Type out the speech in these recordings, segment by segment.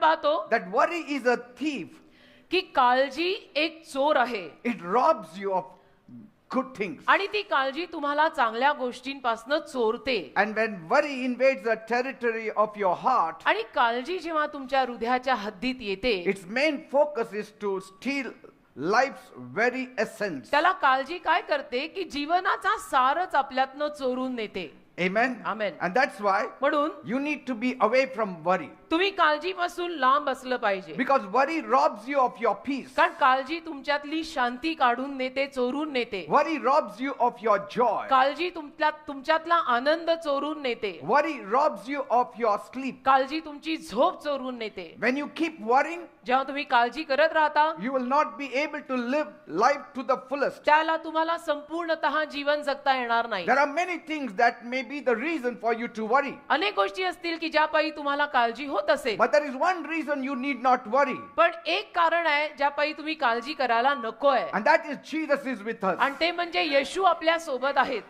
पाहतो that worry is a thief. की काळजी एक चोर आहे It robs you of good things. आणि ती काळजी तुम्हाला चांगल्या गोष्टींपासून चोरते. And when worry invades the territory of your heart, आणि काळजी जेव्हा तुमच्या हृदयाच्या हद्दीत येते, its main focus is to steal life's very essence. त्याला काळजी काय करते की जीवनाचा सारच आपल्यातनं चोरून नेते. Amen. Amen. And that's why म्हणून you need to be away from worry, तुम्ही काळजीपासून लांब असलं पाहिजे. because worry robs you of your peace. कारण काळजी तुमच्यातली शांती काढून नेते, चोरून नेते. Worry robs you of your joy. काळजी तुमच्यातला आनंद चोरून नेते. Worry robs you of your sleep. काळजी तुमची झोप चोरून नेते. When you keep worrying, जेव्हा तुम्ही काळजी करत राहता, you will not be able to live life to the fullest. त्याला तुम्हाला संपूर्णतः जीवन जगता येणार नाही. There are many things that may be the reason for you to worry, अनेक गोष्टी असतील की ज्यापायी तुम्हाला काळजी होत असेल, but there is one reason you need not worry, पण एक कारण आहे ज्यापायी तुम्ही काळजी करायला नकोय, and that is Jesus is with us. आणि ते म्हणजे येशू आपल्या सोबत आहेत.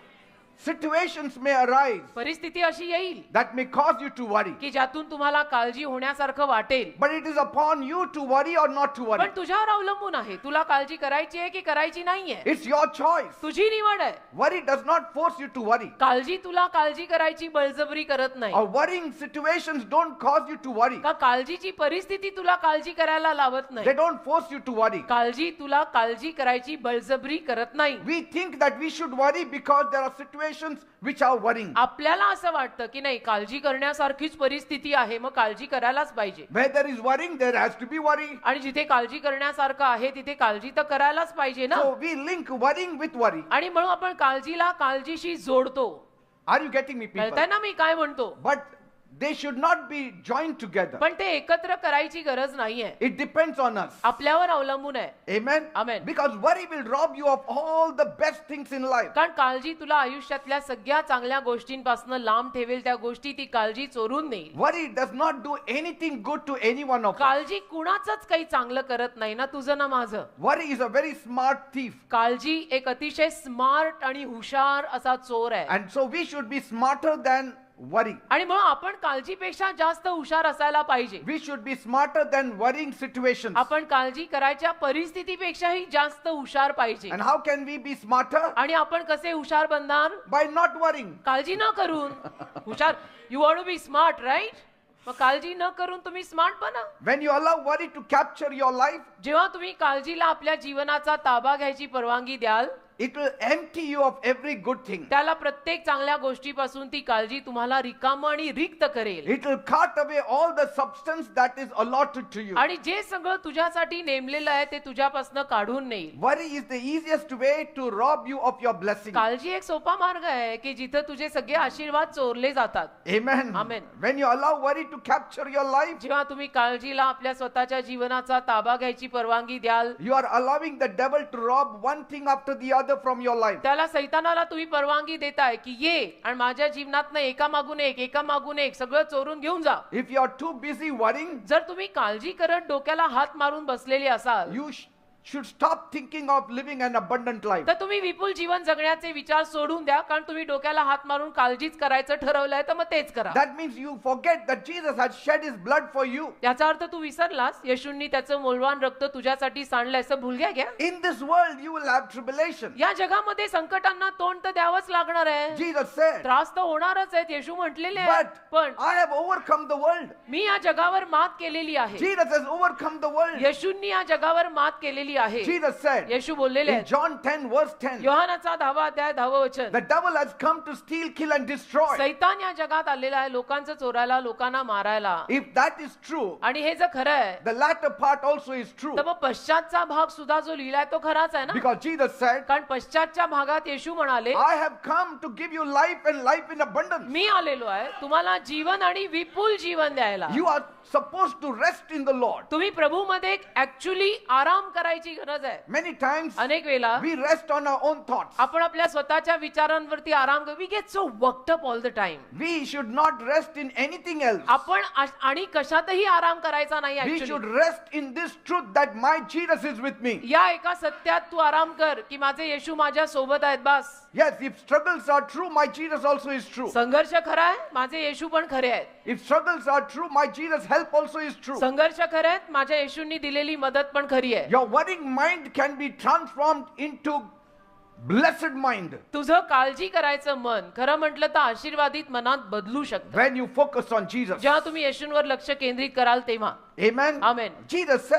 Situations may arise परिस्थिती अशी येईल that may cause you to worry, की ज्यातून तुम्हाला काळजी होण्यासारखं वाटेल, but it is upon you to worry or not to worry. पण तुझ्यावर अवलंबून आहे तुला काळजी करायची आहे की करायची नाहीये. It's your choice. तुझी निवड आहे. Worry does not force you to worry. काळजी तुला काळजी करायची बळजबरी करत नाही. Or worrying situations don't cause you to worry. का काळजीची परिस्थिती तुला काळजी करायला लावत They नाही. don't force you to worry. काळजी तुला काळजी करायची बळजबरी करत नाही. We think that we should worry because there are situations which are worrying. आपल्याला असं वाटतं की नाही काळजी करण्यासारखीच परिस्थिती आहे, मग काळजी करायलाच पाहिजे. Where there is worrying, there has to be worry. आणि जिथे काळजी करण्यासारखं आहे तिथे काळजी तर करायलाच पाहिजे ना. So we link worrying with worry. आणि म्हणून आपण काळजीला काळजीशी जोडतो. Are you getting me, people? कळतंय ना मी काय म्हणतो? But they should not be joined together. पण ते एकत्र करायची गरज नाहीये. It depends on us. आपल्यावर अवलंबून आहे. Amen. Amen. Because worry will rob you of all the best things in life. कारण काळजी तुला आयुष्यातल्या सगळ्या चांगल्या गोष्टींपासून लांब ठेवेल. त्या गोष्टी ती काळजी चोरून नेईल. Worry does not do anything good to any one of us. काळजी कुणाचंच काही चांगलं करत नाही ना, तुझं ना माझं. Worry is a very smart thief. काळजी एक अतिशय स्मार्ट आणि हुशार असा चोर आहे. And so we should be smarter than worry. आणि म्हणून आपण काळजीपेक्षा जास्त हुशार असायला पाहिजे. We should be smarter than worrying situations. आपण काळजी करायच्या परिस्थितीपेक्षाही जास्त हुशार पाहिजे. And how can we be smarter? आणि आपण कसे हुशार बनणार? By not worrying. काळजी न करून. हुशार, you want to be smart, right? मग काळजी न करून तुम्ही स्मार्ट बना. When you allow worry to capture your life, जेव्हा तुम्ही काळजीला आपल्या जीवनाचा ताबा घ्यायची परवानगी द्याल, it will empty you of every good thing. त्याला प्रत्येक चांगल्या गोष्टीपासून ती काळजी तुम्हाला रिकाम आणि रिक्त करेल. It will cut away all the substance that is allotted to you. आणि जे सगळं तुझ्यासाठी नेमलेलं आहे ते तुझ्यापासून काढून नेईल. Worry is the easiest way to rob you of your blessing. काळजी एक सोपा मार्ग आहे की जिथे तुझे सगळे आशीर्वाद चोरले जातात. Amen. Amen. When you allow worry to capture your life, जेव्हा तुम्ही काळजीला आपल्या स्वतःच्या जीवनाचा ताबा घ्यायची परवानगी द्याल, you are allowing the devil to rob one thing after the other from your life. त्याला सैतानाला तुम्ही परवानगी देताय की ये आणि माझ्या जीवनातनं एका मागून एक सगळं चोरून घेऊन जा. If you are too busy worrying, जर तुम्ही काळजी करत डोक्याला हात मारून बसलेले असाल, you should stop thinking of living an abundant life. तर तुम्ही विपुल जीवन जगण्याचे विचार सोडून द्या. कारण तुम्ही डोक्याला हात मारून काळजीच करायचं ठरवलंय तर मग तेच करा. That means you forget that Jesus had shed his blood for you. याचा अर्थ तू विसरलास येशूंनी त्याचं मौल्यवान रक्त तुझ्यासाठी सांडलंय असं भुलग्या घ्या. In this world you will have tribulation. या जगामध्ये संकटांना तोंड तर द्यावंच लागणार आहे. Jesus said, त्रास तर होणारच आहेत, येशू म्हटलेले आहेत. but पण I have overcome the world. मी या जगावर मात केलेली आहे. Jesus has overcome the world. येशूंनी या जगावर मात केलेली आहे. Jesus said येशू बोललेले in आहेत. John 10 verse 10, योहानाचा 10वा अध्याय 10वं वचन, the devil has come to steal, kill and destroy. सैतान या जगात आलेला आहे लोकांचं चोरायला, लोकांना मारायला. If that is true, आणि हे जर खरं आहे the latter part also is true. तर मग पश्चातचा भाग सुद्धा जो लिहिलाय तो खराच आहे ना. Because Jesus said, कारण पश्चातच्या भागात येशू म्हणाले, I have come to give you life and life in abundance. मी आलेलो आहे तुम्हाला जीवन आणि विपुल जीवन द्यायला. You are supposed to rest in the Lord. तुम्ही प्रभूमध्ये ऍक्च्युअली आराम करायची गरज आहे. Many times अनेक वेळेला we rest on our own thoughts. आपण आपल्या स्वतःच्या विचारांवरती आराम करतो. We get so worked up all the time. We should not rest in anything else. आपण आणि कशातही आराम करायचा नाही. We should actually rest in this truth that my Jesus is with me. या एका सत्यात तू आराम कर की माझे येशू माझ्या सोबत आहेत. बस. Yes, if struggles are true, my Jesus also is true. संघर्ष खरा आहे, माझे येशू पण खरे आहेत. If struggles are true, my Jesus' help also is true. संघर्ष खरे आहेत, माझ्या येशूंनी दिलेली मदत पण खरी आहे. Your worrying mind can be transformed into blessed mind तुझं काळजी करायचं मन खरं म्हटलं तर आशीर्वादित मनात बदलू शकतं when you focus on Jesus. जेव्हा तुम्ही येशूंवर लक्ष केंद्रित कराल तेव्हा. Amen. Amen. Jesus said,